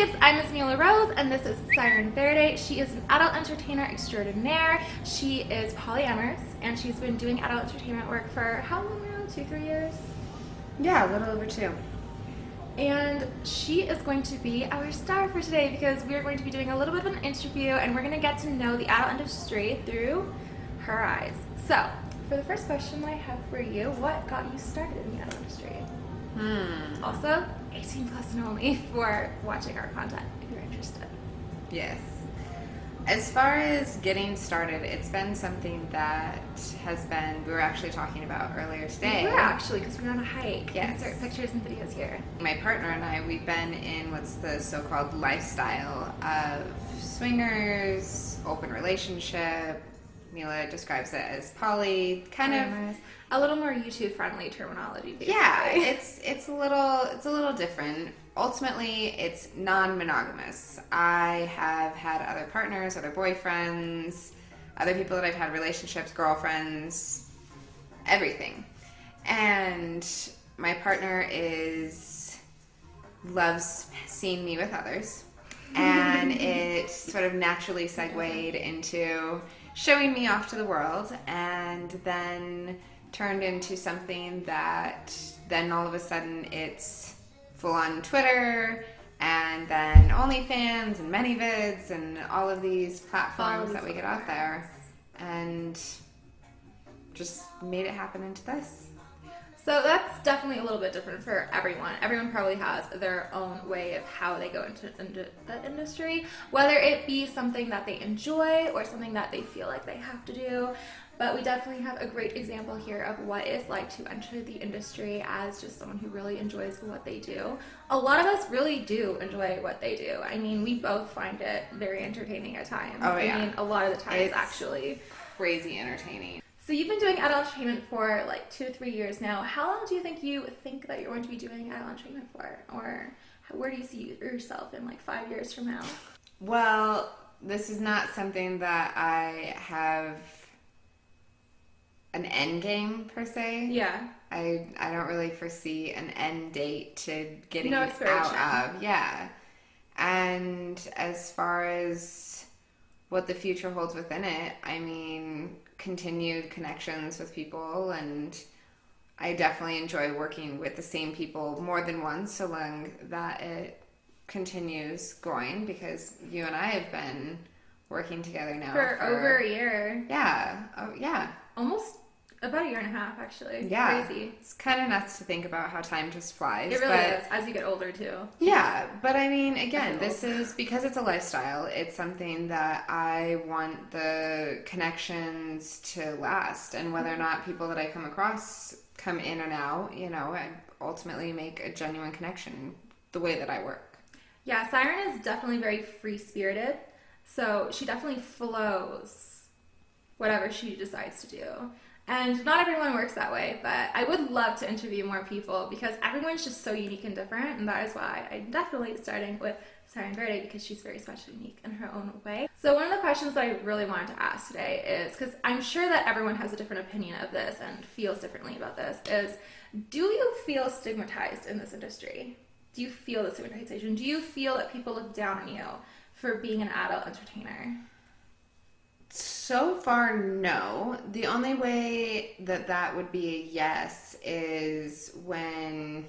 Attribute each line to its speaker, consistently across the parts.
Speaker 1: babes, I'm Ms. Mila Rose, and this is Ciren Verde. She is an adult entertainer extraordinaire. She is polyamorous, and she's been doing adult entertainment work for how long now? 2-3 years?
Speaker 2: Yeah, a little over 2.
Speaker 1: And she is going to be our star for today because we're going to be doing a little bit of an interview, and we're going to get to know the adult industry through her eyes. So, for the first question I have for you, what got you started in the adult industry? Also, 18 plus and only for watching our content if you're interested.
Speaker 2: Yes. As far as getting started, it's been something that has been, we were actually talking about earlier today.
Speaker 1: We were actually, because we were on a hike.
Speaker 2: Yes.
Speaker 1: Insert pictures and videos here.
Speaker 2: My partner and I, we've been in what's the so-called lifestyle of swingers, open relationship. Mila describes it as poly, kind of
Speaker 1: a little more YouTube friendly terminology, basically.
Speaker 2: Yeah, it's a little different. Ultimately, it's non-monogamous. I have had other partners, other boyfriends, other people that I've had relationships, girlfriends, everything. And my partner loves seeing me with others. And it sort of naturally segued into showing me off to the world, and then turned into something that then all of a sudden it's full on Twitter, and then OnlyFans and ManyVids and all of these platforms that we get out there, and just made it happen into this.
Speaker 1: So that's definitely a little bit different for everyone. Everyone probably has their own way of how they go into the industry, whether it be something that they enjoy or something that they feel like they have to do. But we definitely have a great example here of what it's like to enter the industry as just someone who really enjoys what they do. A lot of us really do enjoy what they do. I mean, we both find it very entertaining at times.
Speaker 2: Oh, yeah.
Speaker 1: I mean, a lot of the time it's actually
Speaker 2: crazy entertaining.
Speaker 1: So you've been doing adult entertainment for like 2 to 3 years now. How long do you think that you're going to be doing adult entertainment for? Or where do you see yourself in like 5 years from now?
Speaker 2: Well, this is not something that I have an end game per se.
Speaker 1: Yeah.
Speaker 2: I don't really foresee an end date to getting
Speaker 1: no
Speaker 2: out
Speaker 1: expiration.
Speaker 2: of. Yeah. And as far as what the future holds within it, I mean, continued connections with people, and I definitely enjoy working with the same people more than once, so long that it continues going, because you and I have been working together now
Speaker 1: for over a year.
Speaker 2: Yeah. Oh, yeah.
Speaker 1: Almost about 1.5 years, actually.
Speaker 2: Yeah.
Speaker 1: Crazy.
Speaker 2: It's kind of nuts to think about how time just flies.
Speaker 1: It really is, as you get older, too.
Speaker 2: Yeah, but I mean, again, this is, because it's a lifestyle, it's something that I want the connections to last, and whether or not people that I come across come in and out, I ultimately make a genuine connection the way that I work.
Speaker 1: Yeah, Ciren is definitely very free-spirited, so she definitely flows whatever she decides to do. And not everyone works that way, but I would love to interview more people because everyone's just so unique and different, and that is why I'm definitely starting with Ciren Verde, because she's very special and unique in her own way. So one of the questions that I really wanted to ask today is, because I'm sure that everyone has a different opinion of this and feels differently about this, is do you feel stigmatized in this industry? Do you feel the stigmatization? Do you feel that people look down on you for being an adult entertainer?
Speaker 2: So far, no. The only way that would be a yes is when...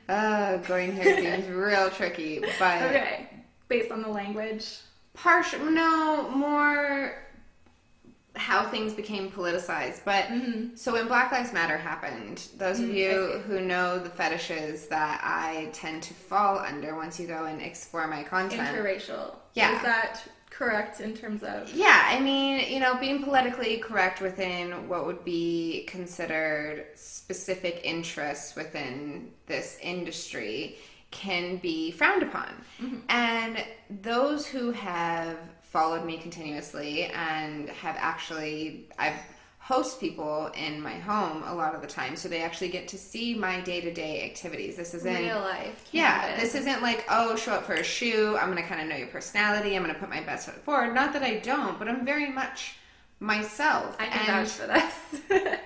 Speaker 2: going here seems real tricky, but...
Speaker 1: Okay, based on the language?
Speaker 2: No, more how things became politicized. But, so when Black Lives Matter happened, those of you who know the fetishes that I tend to fall under once you go and explore my content...
Speaker 1: Interracial.
Speaker 2: Yeah.
Speaker 1: Is that correct in terms of...
Speaker 2: Yeah, I mean, being politically correct within what would be considered specific interests within this industry can be frowned upon. And those who have followed me continuously and have actually... I've host people in my home a lot of the time, so they actually get to see my day-to-day activities. This isn't
Speaker 1: real life.
Speaker 2: Yeah, this isn't like, oh, show up for a shoot, I'm going to kind of know your personality, I'm going to put my best foot forward. Not that I don't, but I'm very much myself.
Speaker 1: I can vouch for this.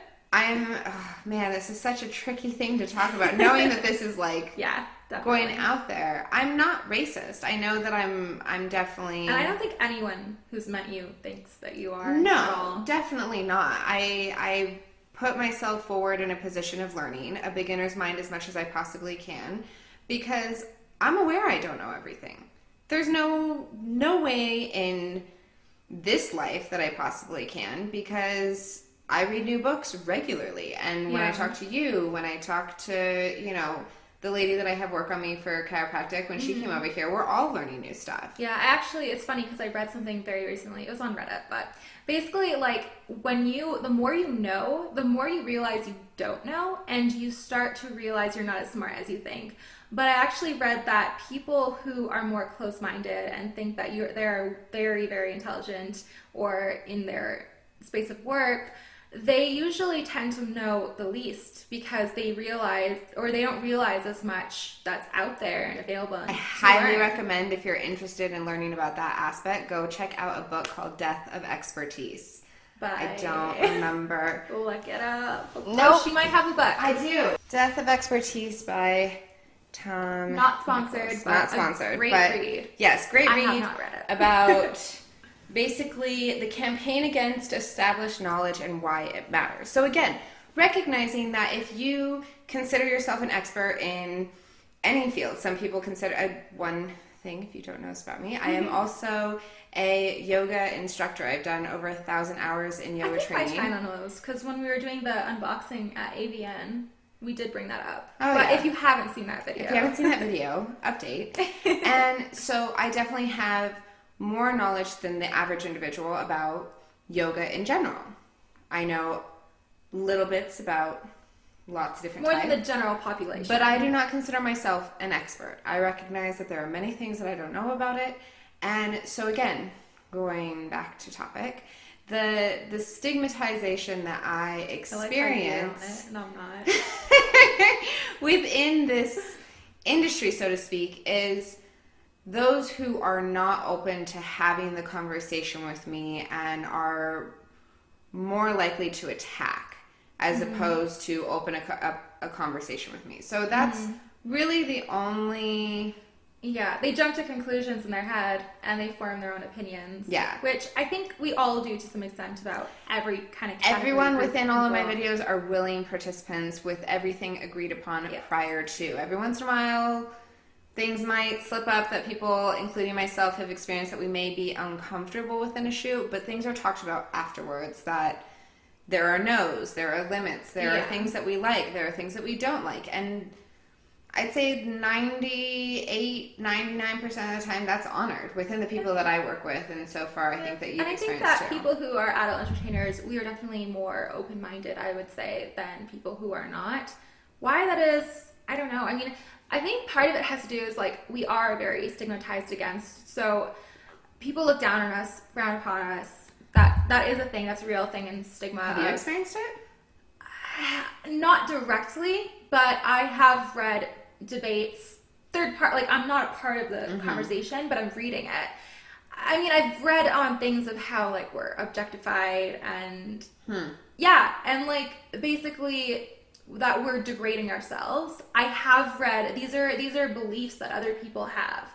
Speaker 2: Man, this is such a tricky thing to talk about, knowing that this is like
Speaker 1: definitely.
Speaker 2: going out there. I'm not racist. I know that I'm definitely...
Speaker 1: And I don't think anyone who's met you thinks that you are
Speaker 2: No,
Speaker 1: at all.
Speaker 2: definitely not. I put myself forward in a position of learning, a beginner's mind as much as I possibly can, because I'm aware I don't know everything. There's no way in this life that I possibly can, because I read new books regularly. And when I talk to you, when I talk to, you know, the lady that I have work on me for chiropractic, when she came over here, we're all learning new stuff.
Speaker 1: Yeah, it's funny because I read something very recently. It was on Reddit, but basically, like, the more you know, the more you realize you don't know, and you start to realize you're not as smart as you think. But I actually read that people who are more close-minded and think that they're very, very intelligent or in their space of work, they usually tend to know the least because they don't realize as much that's out there and available.
Speaker 2: I highly recommend, if you're interested in learning about that aspect, go check out a book called Death of Expertise. I don't remember.
Speaker 1: Look it up.
Speaker 2: Nope.
Speaker 1: Oh, she might have a book.
Speaker 2: I do. Death of Expertise by Tom.
Speaker 1: Not sponsored.
Speaker 2: Not sponsored.
Speaker 1: Great
Speaker 2: but
Speaker 1: read.
Speaker 2: Yes, great read.
Speaker 1: I have not read it.
Speaker 2: About basically the campaign against established knowledge and why it matters. So again, recognizing that if you consider yourself an expert in any field, some people consider one thing, if you don't know this about me, I am also a yoga instructor. I've done over 1,000 hours in yoga training.
Speaker 1: I tried on those because when we were doing the unboxing at AVN, we did bring that up.
Speaker 2: Oh,
Speaker 1: but
Speaker 2: yeah.
Speaker 1: If you haven't seen that video.
Speaker 2: Update. And so I definitely have more knowledge than the average individual about yoga in general. I know little bits about lots of different
Speaker 1: more
Speaker 2: types.
Speaker 1: than the general population.
Speaker 2: But I do not consider myself an expert. I recognize that there are many things that I don't know about it. And so again, going back to topic, the stigmatization that I experience
Speaker 1: and I'm not.
Speaker 2: within this industry, so to speak, is those who are not open to having the conversation with me and are more likely to attack as opposed to open a conversation with me. So that's really the only...
Speaker 1: Yeah, they jump to conclusions in their head and they form their own opinions.
Speaker 2: Yeah.
Speaker 1: Which I think we all do to some extent about every kind of category.
Speaker 2: Everyone within all of my videos are willing participants with everything agreed upon prior to. Every once in a while, things might slip up that people, including myself, have experienced that we may be uncomfortable with in a shoot, but things are talked about afterwards, that there are no's, there are limits, there are things that we like, there are things that we don't like, and I'd say 98, 99% of the time that's honored within the people that I work with, and so far I think that you've experienced too.
Speaker 1: And I think that people who are adult entertainers, we are definitely more open-minded, I would say, than people who are not. Why that is, I don't know. I mean, I think part of it has to do is, like, we are very stigmatized against, so people look down on us, frown upon us. That is a thing, that's a real thing in stigma.
Speaker 2: Have you experienced it?
Speaker 1: Not directly, but I have read debates, I'm not a part of the conversation, but I'm reading it. I mean, I've read on things of how, like, we're objectified and, and, like, basically that we're degrading ourselves. I have read, these are beliefs that other people have.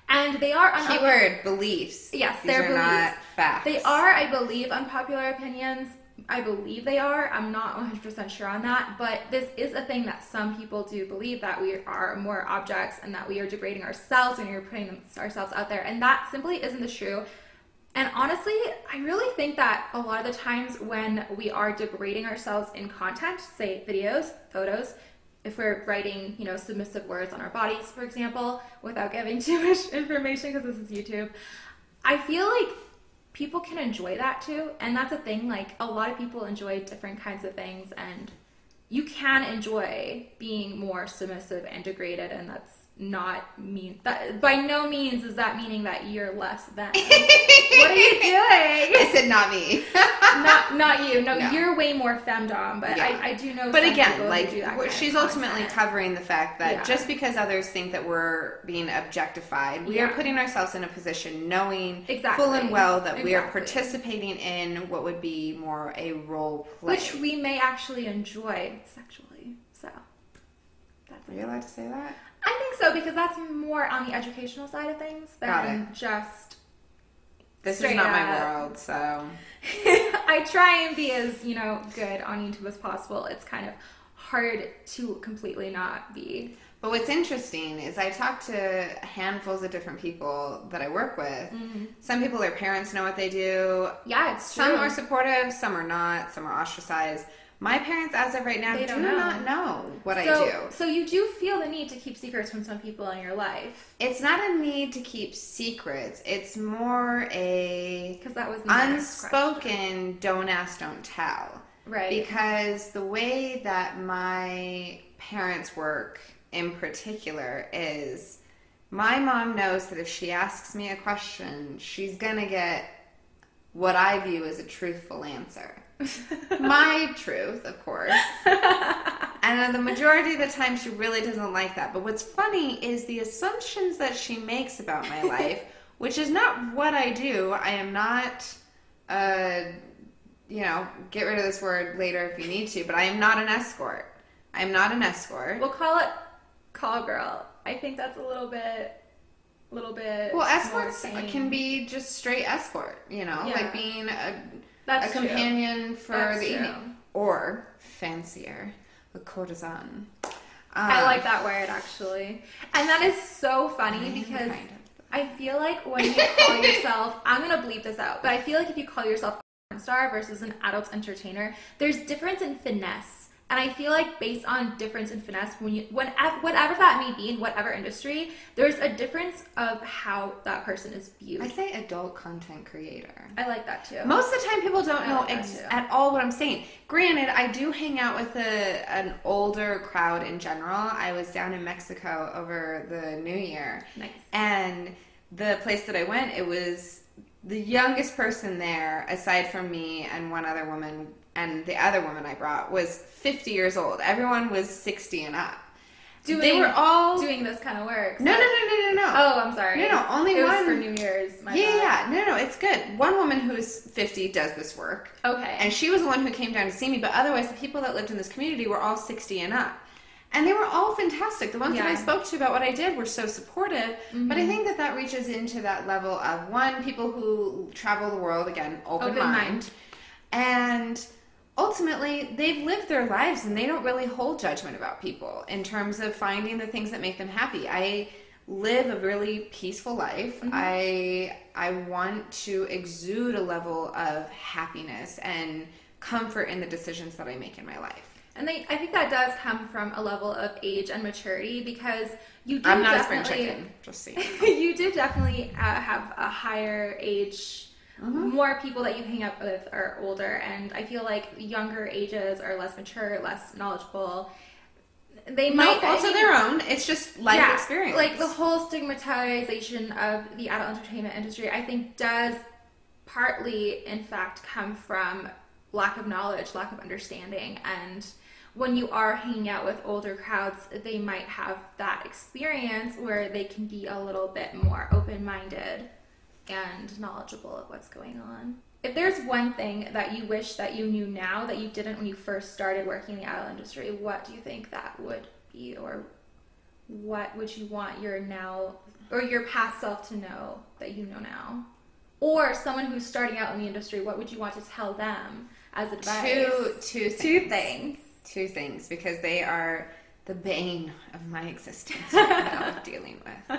Speaker 1: And they are...
Speaker 2: Keyword, beliefs.
Speaker 1: Yes,
Speaker 2: they're beliefs. Not facts.
Speaker 1: They are, I believe, unpopular opinions. I believe they are. I'm not 100% sure on that. But this is a thing that some people do believe, that we are more objects and that we are degrading ourselves and we're putting ourselves out there. And that simply isn't the true. And honestly, I really think that a lot of the times when we are degrading ourselves in content, say videos, photos, if we're writing, submissive words on our bodies, for example, without giving too much information because this is YouTube, I feel like people can enjoy that too. And that's a thing, like, a lot of people enjoy different kinds of things, and you can enjoy being more submissive and degraded, and that's not mean that by no means is that meaning that you're less than. What are you doing?
Speaker 2: I said not me.
Speaker 1: not you. No, you're way more femdom, but I do know.
Speaker 2: But
Speaker 1: some
Speaker 2: again, like,
Speaker 1: who do that
Speaker 2: she's ultimately covering the fact that just because others think that we're being objectified, we are putting ourselves in a position knowing full and well that we are participating in what would be more a role play,
Speaker 1: which we may actually enjoy sexually. So
Speaker 2: are you allowed to say that?
Speaker 1: I think so, because that's more on the educational side of things than just
Speaker 2: this is not my world, so
Speaker 1: I try and be as, good on YouTube as possible. It's kind of hard to completely not be.
Speaker 2: But what's interesting is I talk to handfuls of different people that I work with. Mm-hmm. Some people, their parents know what they do.
Speaker 1: Yeah, it's true.
Speaker 2: Some are supportive, some are not, some are ostracized. My parents, as of right now, do not know what I do.
Speaker 1: So you do feel the need to keep secrets from some people in your life.
Speaker 2: It's not a need to keep secrets. It's more a
Speaker 1: that was
Speaker 2: unspoken don't ask, don't tell.
Speaker 1: Right.
Speaker 2: Because the way that my parents work in particular is my mom knows that if she asks me a question, she's going to get what I view as a truthful answer. My truth, of course. And then the majority of the time she really doesn't like that. But what's funny is the assumptions that she makes about my life, which is not what I do. I am not, get rid of this word later if you need to, but I am not an escort. I am not an escort.
Speaker 1: We'll call it call girl. I think that's a little bit.
Speaker 2: Well, escorts can be just straight escort, like being a companion for the evening. Or fancier, a courtesan.
Speaker 1: I like that word, actually. And that is so funny because I feel like when you call yourself, I'm going to bleep this out, but I feel like if you call yourself a porn star versus an adult entertainer, there's difference in finesse. And I feel like based on difference in finesse, whatever that may be in whatever industry, there's a difference of how that person is viewed.
Speaker 2: I say adult content creator.
Speaker 1: I like that too.
Speaker 2: Most of the time people don't know at all what I'm saying. Granted, I do hang out with an older crowd in general. I was down in Mexico over the New Year.
Speaker 1: Nice.
Speaker 2: And the place that I went, it was the youngest person there, aside from me and one other woman, and the other woman I brought was 50 years old. Everyone was 60 and up. They were all
Speaker 1: doing this kind of work.
Speaker 2: No.
Speaker 1: Oh, I'm sorry.
Speaker 2: No, only
Speaker 1: it
Speaker 2: one.
Speaker 1: Was for New Year's.
Speaker 2: Yeah. No, it's good. One woman who's 50 does this work.
Speaker 1: Okay.
Speaker 2: And she was the one who came down to see me, but otherwise the people that lived in this community were all 60 and up. And they were all fantastic. The ones that I spoke to about what I did were so supportive. Mm-hmm. But I think that reaches into that level of, one, people who travel the world, again, open mind. And ultimately, they've lived their lives and they don't really hold judgment about people in terms of finding the things that make them happy. I live a really peaceful life. Mm-hmm. I want to exude a level of happiness and comfort in the decisions that I make in my life.
Speaker 1: And I think that does come from a level of age and maturity because you do
Speaker 2: I'm not a spring chicken, just so you know.
Speaker 1: You do definitely have a higher age. Mm-hmm. More people that you hang out with are older, and I feel like younger ages are less mature, less knowledgeable. They might
Speaker 2: also their own. It's just life experience.
Speaker 1: Like the whole stigmatization of the adult entertainment industry, I think does partly, in fact, come from lack of knowledge, lack of understanding, and when you are hanging out with older crowds, they might have that experience where they can be a little bit more open-minded and knowledgeable of what's going on. If there's one thing that you wish that you knew now that you didn't when you first started working in the adult industry, what do you think that would be, or what would you want your now or your past self to know that you know now? Or someone who's starting out in the industry, what would you want to tell them as advice?
Speaker 2: Two things. Two things, because they are the bane of my existence right now of dealing with.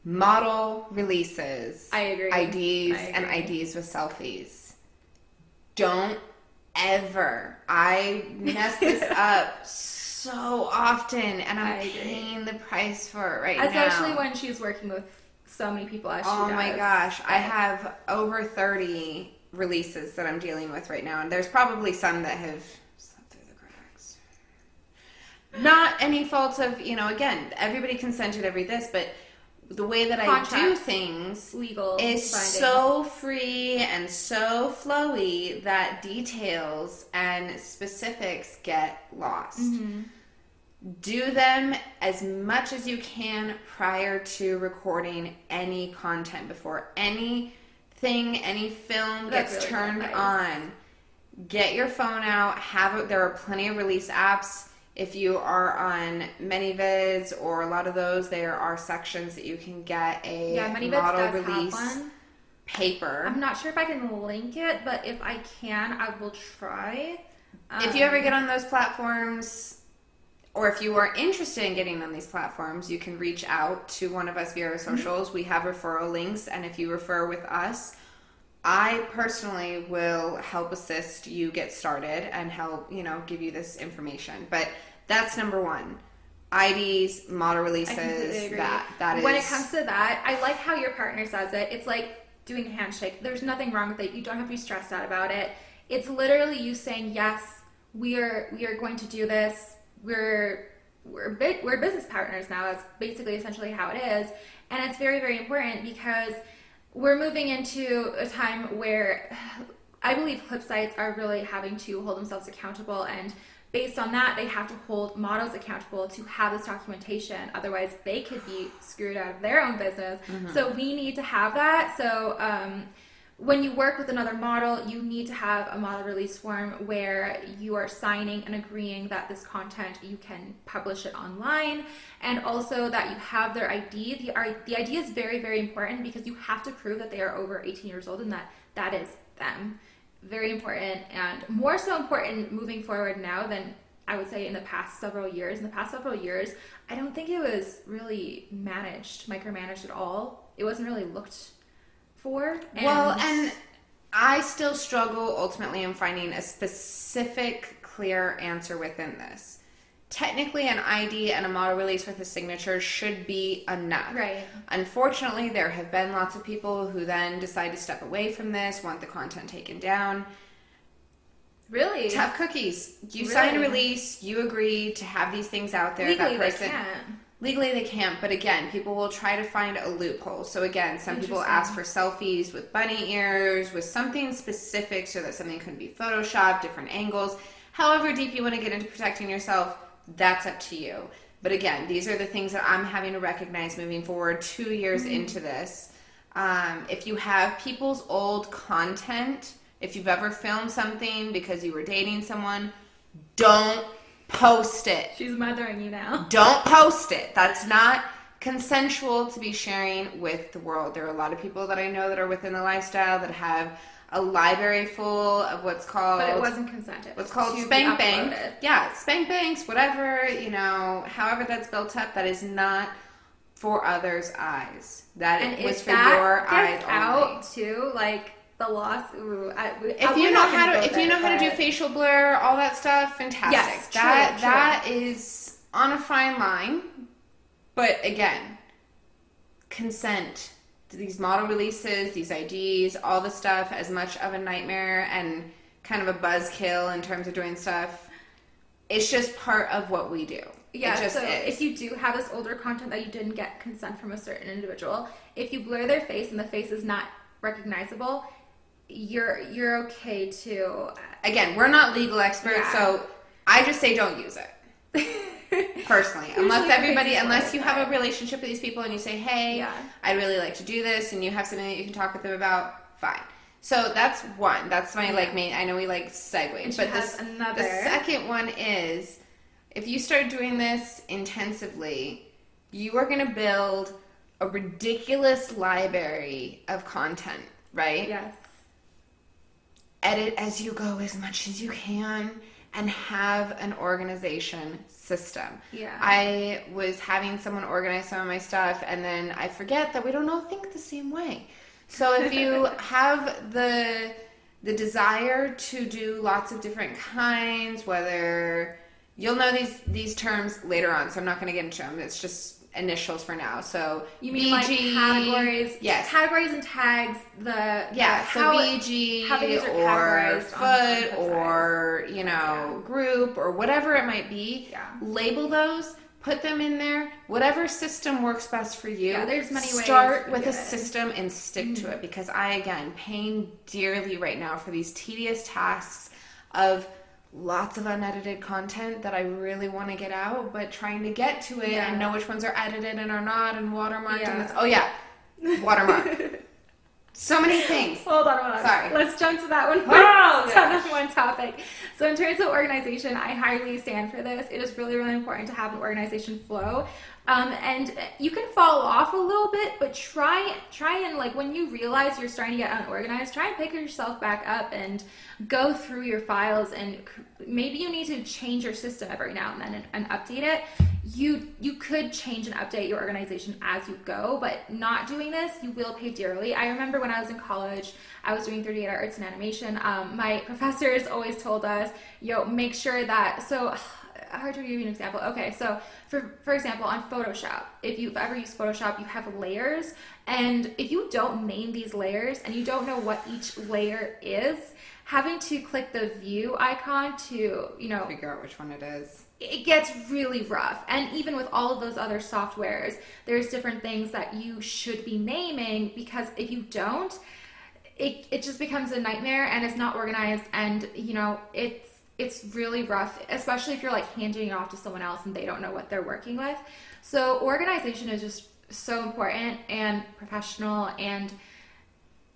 Speaker 2: Model releases.
Speaker 1: I agree.
Speaker 2: IDs and IDs with selfies. Don't ever. I mess this up so often, and I'm paying the price for it right now.
Speaker 1: Especially when she's working with so many people as she does.
Speaker 2: Oh my gosh. I have over 30 releases that I'm dealing with right now, and there's probably some that have slipped through the cracks. Not any fault of, again, everybody consented every this, but the way that I do things
Speaker 1: legal
Speaker 2: is so free and so flowy that details and specifics get lost. Mm-hmm. Do them as much as you can prior to recording any content, before any film gets really turned on. Get your phone out. There are plenty of release apps. If you are on ManyVids or a lot of those, there are sections that you can get a model release paper.
Speaker 1: I'm not sure if I can link it, but if I can, I will try.
Speaker 2: If you ever get on those platforms, or if you are interested in getting on these platforms, you can reach out to one of us via our socials. We have referral links, and if you refer with us, I personally will help assist you get started and help, give you this information. But that's number one. IDs, model releases,
Speaker 1: I completely agree.
Speaker 2: that is...
Speaker 1: When it comes to that, I like how your partner says it. It's like doing a handshake. There's nothing wrong with it. You don't have to be stressed out about it. It's literally you saying, yes, we are going to do this. We're business partners now. That's basically essentially how it is. And it's very, very important because we're moving into a time where I believe clip sites are really having to hold themselves accountable, and based on that, they have to hold models accountable to have this documentation. Otherwise, they could be screwed out of their own business. Mm-hmm. So we need to have that. So when you work with another model, you need to have a model release form where you are signing and agreeing that this content, you can publish it online, and also that you have their ID. The ID is very, very important because you have to prove that they are over 18 years old and that is them. Very important, and more so important moving forward now than I would say in the past several years. In the past several years, I don't think it was really micromanaged at all. It wasn't really looked for.
Speaker 2: And I still struggle ultimately in finding a specific, clear answer within this. Technically, an ID and a model release with a signature should be enough.
Speaker 1: Right.
Speaker 2: Unfortunately, there have been lots of people who then decide to step away from this, want the content taken down.
Speaker 1: Really?
Speaker 2: Tough cookies. You sign a release, you agree to have these things out there.
Speaker 1: Legally,
Speaker 2: that person,
Speaker 1: they can't.
Speaker 2: Legally, they can't, but again, people will try to find a loophole. So again, some people ask for selfies with bunny ears, with something specific so that something couldn't be photoshopped, different angles. However deep you want to get into protecting yourself, that's up to you. But again, these are the things that I'm having to recognize moving forward 2 years into this. If you have people's old content, if you've ever filmed something because you were dating someone, don't post it.
Speaker 1: She's mothering you now.
Speaker 2: Don't post it. That's not consensual to be sharing with the world. There are a lot of people that I know that are within the lifestyle that have a library full of what's called...
Speaker 1: But it wasn't consented.
Speaker 2: What's called spank bank. Yeah, spank banks, whatever, however that's built up, that is not for others' eyes. That was for your eyes only.
Speaker 1: Out too, like... The loss.
Speaker 2: If you know how to do facial blur, all that stuff, fantastic.
Speaker 1: Yes,
Speaker 2: that is on a fine line. But again, consent to these model releases, these IDs, all the stuff, as much of a nightmare and kind of a buzzkill in terms of doing stuff. It's just part of what we do.
Speaker 1: Yeah, so if you do have this older content that you didn't get consent from a certain individual, if you blur their face and the face is not recognizable, you're okay to...
Speaker 2: Again, we're not legal experts, so I just say don't use it. Personally. Unless you have a relationship with these people and you say, hey, I'd really like to do this, and you have something that you can talk with them about, fine. So that's one. That's my main... I know we segue. But the second one is, if you start doing this intensively, you are going to build a ridiculous library of content, right?
Speaker 1: Yes.
Speaker 2: Edit as you go as much as you can and have an organization system.
Speaker 1: Yeah.
Speaker 2: I was having someone organize some of my stuff, and then I forget that we don't all think the same way. So if you have the desire to do lots of different kinds, whether you'll know these terms later on, so I'm not going to get into them. It's just initials for now. So
Speaker 1: you mean like categories?
Speaker 2: Yes.
Speaker 1: Categories and tags. So
Speaker 2: VG or foot or group or whatever it might be. Yeah. Label those. Put them in there. Whatever system works best for you.
Speaker 1: Yeah, there's many ways.
Speaker 2: Start with a system and stick to it, because I, again, paying dearly right now for these tedious tasks of lots of unedited content that I really want to get out, but trying to get to it and know which ones are edited and are not and watermarked. And watermark. So many things.
Speaker 1: Hold on.
Speaker 2: Sorry.
Speaker 1: Let's jump to that one.
Speaker 2: Oh,
Speaker 1: on one topic. So in terms of organization, I highly stand for this. It is really, really important to have an organization flow. And you can fall off a little bit, but try and, like, when you realize you're starting to get unorganized, try and pick yourself back up and go through your files. And maybe you need to change your system every now and then and update it. You could change and update your organization as you go, but not doing this, you will pay dearly. I remember when I was in college, I was doing 38 arts and animation. My professors always told us, make sure that, so hard to give you an example. Okay, so for example, on Photoshop, if you've ever used Photoshop, you have layers, and if you don't name these layers and you don't know what each layer is, having to click the view icon to,
Speaker 2: figure out which one it is,
Speaker 1: it gets really rough. And even with all of those other softwares, there's different things that you should be naming, because if you don't, it just becomes a nightmare and it's not organized, and it's really rough, especially if you're like handing it off to someone else and they don't know what they're working with. So organization is just so important and professional, and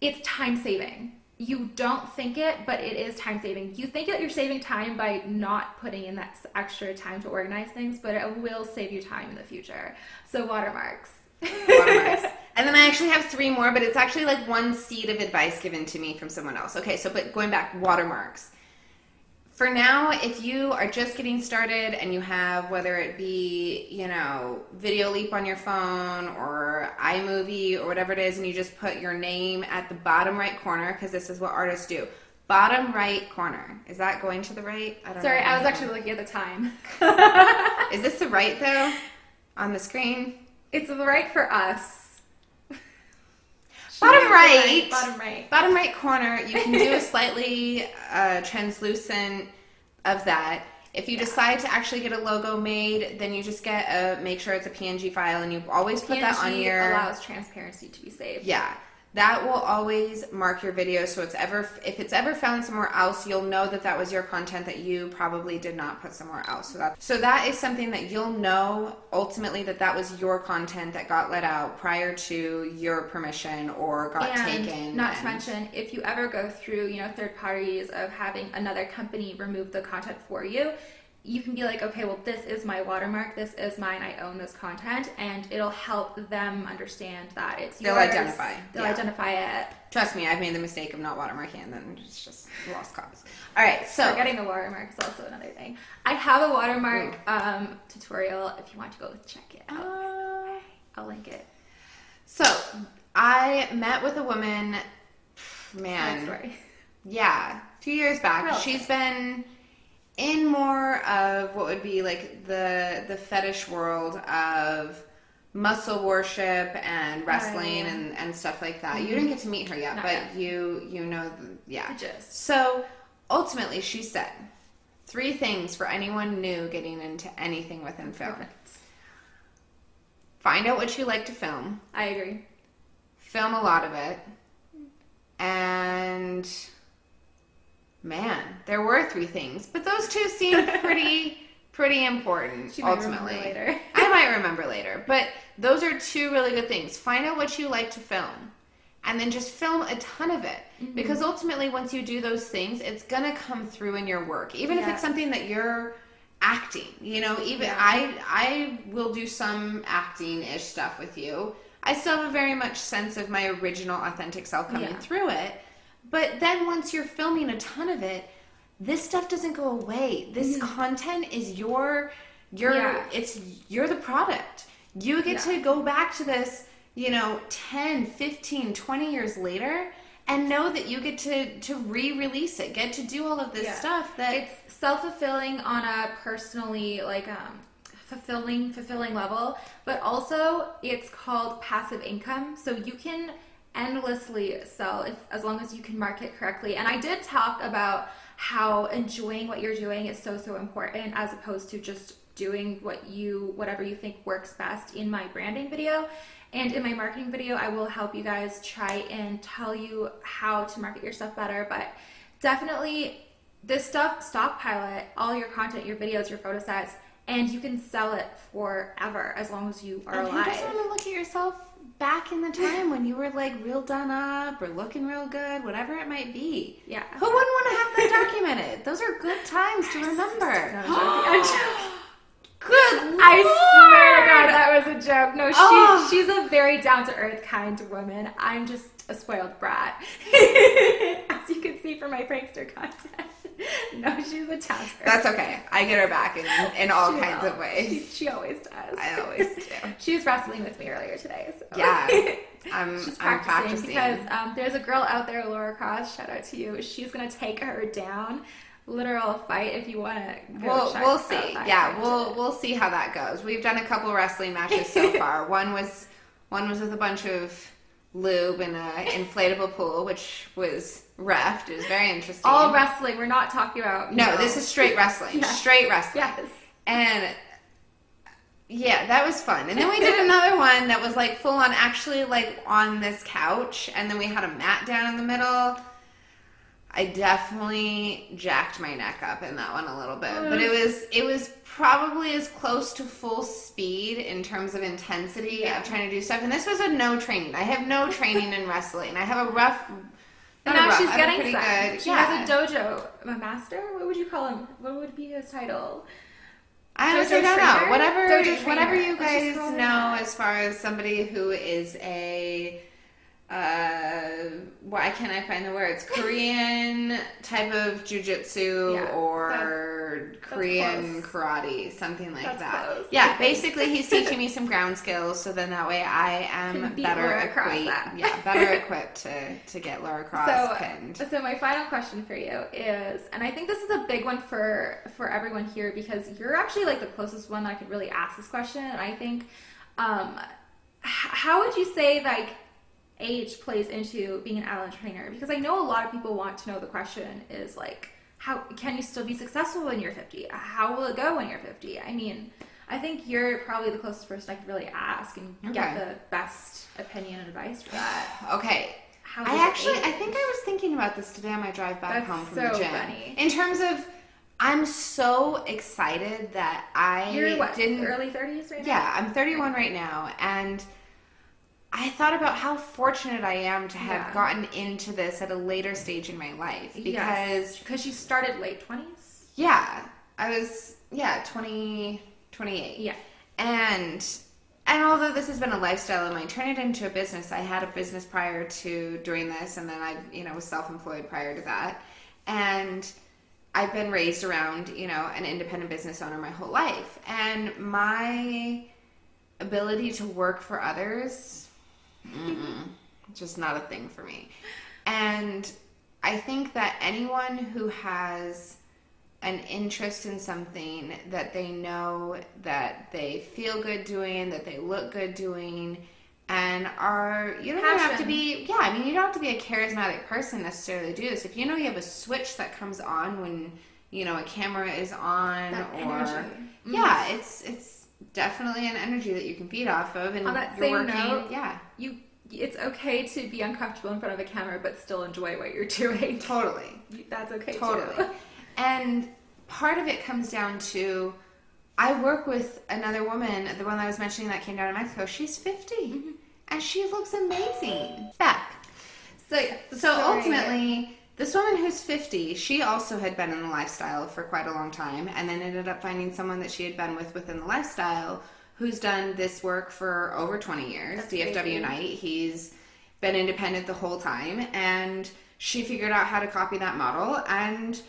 Speaker 1: it's time saving. You don't think it, but it is time saving. You think that you're saving time by not putting in that extra time to organize things, but it will save you time in the future. So watermarks.
Speaker 2: Watermarks. And then I actually have 3 more, but it's actually like one seed of advice given to me from someone else. Okay, but going back, watermarks. For now, if you are just getting started and you have, whether it be, Video Leap on your phone or iMovie or whatever it is, and you just put your name at the bottom right corner, because this is what artists do. Bottom right corner. Is that going to the right? I don't know.
Speaker 1: Sorry, I was actually looking at the time.
Speaker 2: Is this the right, though, on the screen?
Speaker 1: It's the right for us.
Speaker 2: Bottom right.
Speaker 1: Bottom
Speaker 2: right corner. You can do a slightly translucent of that. If you decide to actually get a logo made, then you just make sure it's a PNG file, and you always put that on your...
Speaker 1: PNG allows transparency to be saved.
Speaker 2: Yeah. That will always mark your video, so if it's ever found somewhere else, you'll know that was your content that you probably did not put somewhere else. So that is something that you'll know ultimately that was your content that got let out prior to your permission or got taken.
Speaker 1: Not to mention, if you ever go through, third parties of having another company remove the content for you, you can be like, okay, well, this is my watermark, this is mine, I own this content, and it'll help them understand that it's yours. They'll identify it.
Speaker 2: Trust me, I've made the mistake of not watermarking, and then it's just lost cause. All right, so
Speaker 1: forgetting the watermark is also another thing. I have a watermark tutorial if you want to go check it out. I'll link it.
Speaker 2: So I met with a woman, a few years back. She's been in more of what would be like the fetish world of muscle worship and wrestling and stuff like that. Mm-hmm. You didn't get to meet her yet, you know, the
Speaker 1: gist.
Speaker 2: So ultimately she said 3 things for anyone new getting into anything within film.
Speaker 1: Perfect.
Speaker 2: Find out what you like to film.
Speaker 1: I agree.
Speaker 2: Film a lot of it. And man, there were 3 things, but those 2 seemed pretty important.
Speaker 1: She might
Speaker 2: ultimately.
Speaker 1: Remember later.
Speaker 2: I might remember later, but those are 2 really good things. Find out what you like to film, and then just film a ton of it. Mm-hmm. Because ultimately, once you do those things, it's gonna come through in your work, even if it's something that you're acting. I will do some acting-ish stuff with you. I still have a very much sense of my original authentic self coming through it. But then once you're filming a ton of it, this stuff doesn't go away. This content is you're the product. You get to go back to this, 10, 15, 20 years later and know that you get to re-release it, get to do all of this stuff that
Speaker 1: it's self-fulfilling on a personally fulfilling level, but also it's called passive income. So you can endlessly sell as long as you can market correctly. And I did talk about how enjoying what you're doing is so important, as opposed to just doing whatever you think works best in my branding video. And in my marketing video, I will help you guys try and tell you how to market your stuff better. But definitely this stuff, stockpile it, all your content, your videos, your photo sets, and you can sell it forever as long as you are
Speaker 2: and
Speaker 1: alive.
Speaker 2: Who doesn't want to look at yourself back in the time when you were like real done up or looking real good, whatever it might be?
Speaker 1: Yeah.
Speaker 2: Who wouldn't want to have that documented? Those are good times to remember.
Speaker 1: No, I'm joking.
Speaker 2: Good
Speaker 1: I swear to
Speaker 2: Lord!
Speaker 1: God, that was a joke. No, she's a very down-to-earth, kind woman. I'm just a spoiled brat. As you can see from my prankster content. No, she's a down-to-earth.
Speaker 2: That's okay. I get her back in all kinds of ways.
Speaker 1: She always does.
Speaker 2: I always do.
Speaker 1: She was wrestling with me earlier today. So.
Speaker 2: Yeah.
Speaker 1: She's
Speaker 2: I'm
Speaker 1: practicing because there's a girl out there, Laura Cross, shout out to you. She's going to take her down. Literal fight if you want to.
Speaker 2: We'll see. Yeah, we'll see how that goes. We've done a couple wrestling matches so far. One was with a bunch of lube in an inflatable pool, which was reffed. It was very interesting.
Speaker 1: All wrestling. We're not talking about.
Speaker 2: No, this is straight wrestling.
Speaker 1: Yes.
Speaker 2: Straight wrestling.
Speaker 1: Yes.
Speaker 2: And yeah, that was fun. And then we did another one that was like full on, actually like on this couch, and then we had a mat down in the middle. I definitely jacked my neck up in that one a little bit, but it was probably as close to full speed in terms of intensity of trying to do stuff. And this was a no training. I have no training in wrestling. I have a rough.
Speaker 1: And now she's getting
Speaker 2: pretty
Speaker 1: some.
Speaker 2: good.
Speaker 1: She has a dojo, a master. What would you call him? What would be his title?
Speaker 2: I honestly don't know. Whatever you guys
Speaker 1: know
Speaker 2: know as far as somebody who is a. Why can't I find the words? Korean type of jujitsu or Korean karate, something like that.
Speaker 1: Close.
Speaker 2: Yeah, basically he's teaching me some ground skills, so then that way I am better equipped to get Laura Cross pinned.
Speaker 1: So my final question for you is, and I think this is a big one for everyone here because you're actually like the closest one that I could really ask this question, and I think, how would you say like age plays into being an adult trainer? Because I know a lot of people want to know, the question is like, how can you still be successful when you're 50? How will it go when you're 50? I mean, I think you're probably the closest person I could really ask and get the best opinion and advice for that.
Speaker 2: Okay. I think I was thinking about this today on my drive back home from the gym.
Speaker 1: Funny.
Speaker 2: In terms of, I'm so excited that
Speaker 1: You're what, early 30s right now?
Speaker 2: Yeah, I'm 31 right now, and I thought about how fortunate I am to have gotten into this at a later stage in my life
Speaker 1: because you started late 20s.
Speaker 2: Yeah, I was 28.
Speaker 1: Yeah,
Speaker 2: and although this has been a lifestyle of mine, turn it into a business. I had a business prior to doing this, and then I was self-employed prior to that, and I've been raised around an independent business owner my whole life, and my ability to work for others. Just not a thing for me. And I think that anyone who has an interest in something that they know that they feel good doing, that they look good doing, and are, you don't have to be, you don't have to be a charismatic person necessarily to do this. If you know you have a switch that comes on when, a camera is on,
Speaker 1: that
Speaker 2: or
Speaker 1: energy.
Speaker 2: It's definitely an energy that you can feed off of, and
Speaker 1: on that
Speaker 2: you're
Speaker 1: same
Speaker 2: working.
Speaker 1: Note, it's okay to be uncomfortable in front of a camera, but still enjoy what you're doing.
Speaker 2: Totally,
Speaker 1: that's okay.
Speaker 2: Totally,
Speaker 1: too.
Speaker 2: And part of it comes down to, I work with another woman, the one that I was mentioning that came down to Mexico. She's 50, and she looks amazing. Back. So ultimately, this woman who's 50, she also had been in the lifestyle for quite a long time, and then ended up finding someone that she had been with within the lifestyle who's done this work for over 20 years.
Speaker 1: That's
Speaker 2: DFW
Speaker 1: crazy.
Speaker 2: Knight. He's been independent the whole time, and she figured out how to copy that model and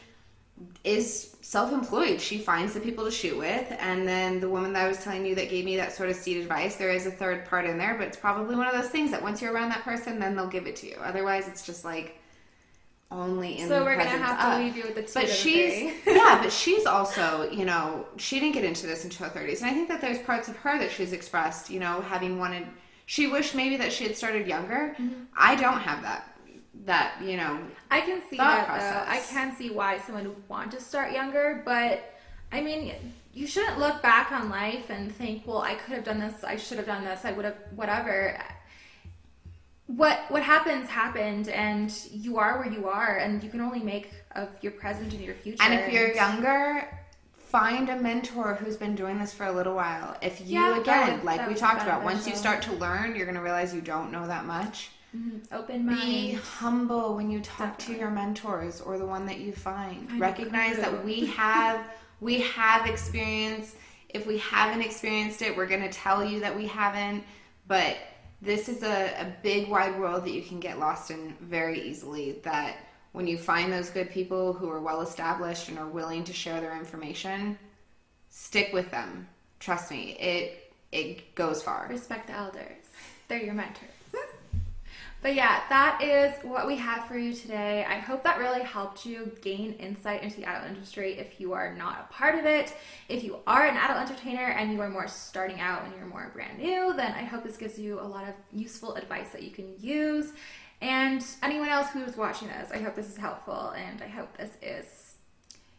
Speaker 2: is self-employed. She finds the people to shoot with, and then the woman that I was telling you that gave me that sort of seed advice, there is a third part in there, but it's probably one of those things that once you're around that person, then they'll give it to you. Otherwise, it's just like only in the presence of.
Speaker 1: So we're gonna have to leave you with the two.
Speaker 2: But she's but she's also, she didn't get into this until her 30s, and I think that there's parts of her that she's expressed, having wanted. She wished maybe that she had started younger. I don't have that
Speaker 1: I can see that process. Though. I can see why someone would want to start younger, but I mean, you shouldn't look back on life and think, well, I could have done this, I should have done this, I would have, whatever. What happened, and you are where you are, and you can only make of your present and your future.
Speaker 2: And if you're younger, find a mentor who's been doing this for a little while. If you,
Speaker 1: Yeah,
Speaker 2: again, like we talked about, once you
Speaker 1: beneficial.
Speaker 2: start to learn, you're going to realize you don't know that much.
Speaker 1: Open mind.
Speaker 2: Be humble when you talk
Speaker 1: Definitely.
Speaker 2: to your mentors or the one that you find.
Speaker 1: Find a
Speaker 2: Recognize
Speaker 1: guru.
Speaker 2: that we have experience. If we haven't experienced it, we're going to tell you that we haven't. But this is a big, wide world that you can get lost in very easily. That when you find those good people who are well established and are willing to share their information, stick with them. Trust me, it goes far.
Speaker 1: Respect the elders. They're your mentors. But yeah, that is what we have for you today. I hope that really helped you gain insight into the adult industry if you are not a part of it. If you are an adult entertainer and you are more starting out and you're more brand new, then I hope this gives you a lot of useful advice that you can use. And anyone else who is watching this, I hope this is helpful, and I hope this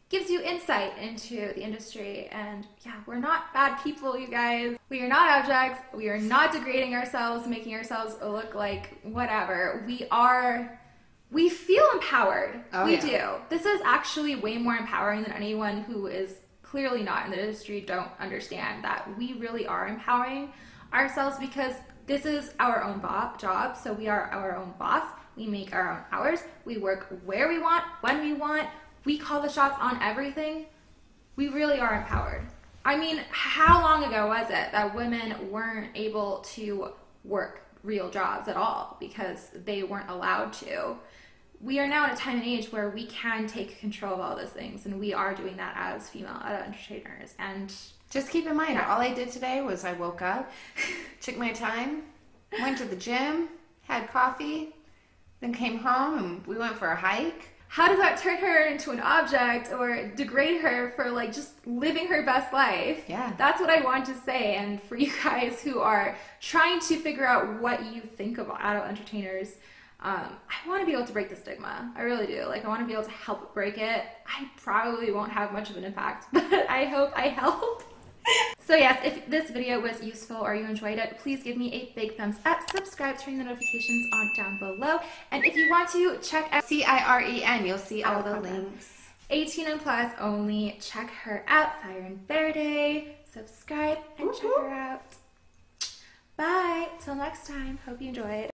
Speaker 1: gives you insight into the industry. And yeah, we're not bad people, you guys. We are not objects. We are not degrading ourselves, making ourselves look like whatever. We feel empowered. We do. This is actually way more empowering than anyone who is clearly not in the industry don't understand that we really are empowering ourselves, because this is our own job. So we are our own boss. We make our own hours. We work where we want, when we want. We call the shots on everything. We really are empowered. I mean, how long ago was it that women weren't able to work real jobs at all because they weren't allowed to? We are now at a time and age where we can take control of all those things, and we are doing that as female entertainers. And
Speaker 2: just keep in mind, all I did today was I woke up, took my time, went to the gym, had coffee, then came home and we went for a hike.
Speaker 1: How does that turn her into an object or degrade her for like just living her best life?
Speaker 2: Yeah.
Speaker 1: That's what I want to say. And for you guys who are trying to figure out what you think of adult entertainers, I want to be able to break the stigma. I really do. Like, I want to be able to help break it. I probably won't have much of an impact, but I hope I help. So yes, if this video was useful or you enjoyed it, please give me a big thumbs up, subscribe, turn the notifications on down below, and if you want to check out
Speaker 2: Ciren, you'll see all the links.
Speaker 1: 18 and plus only, check her out, Ciren Verde, subscribe and check her out. Bye, till next time, hope you enjoyed.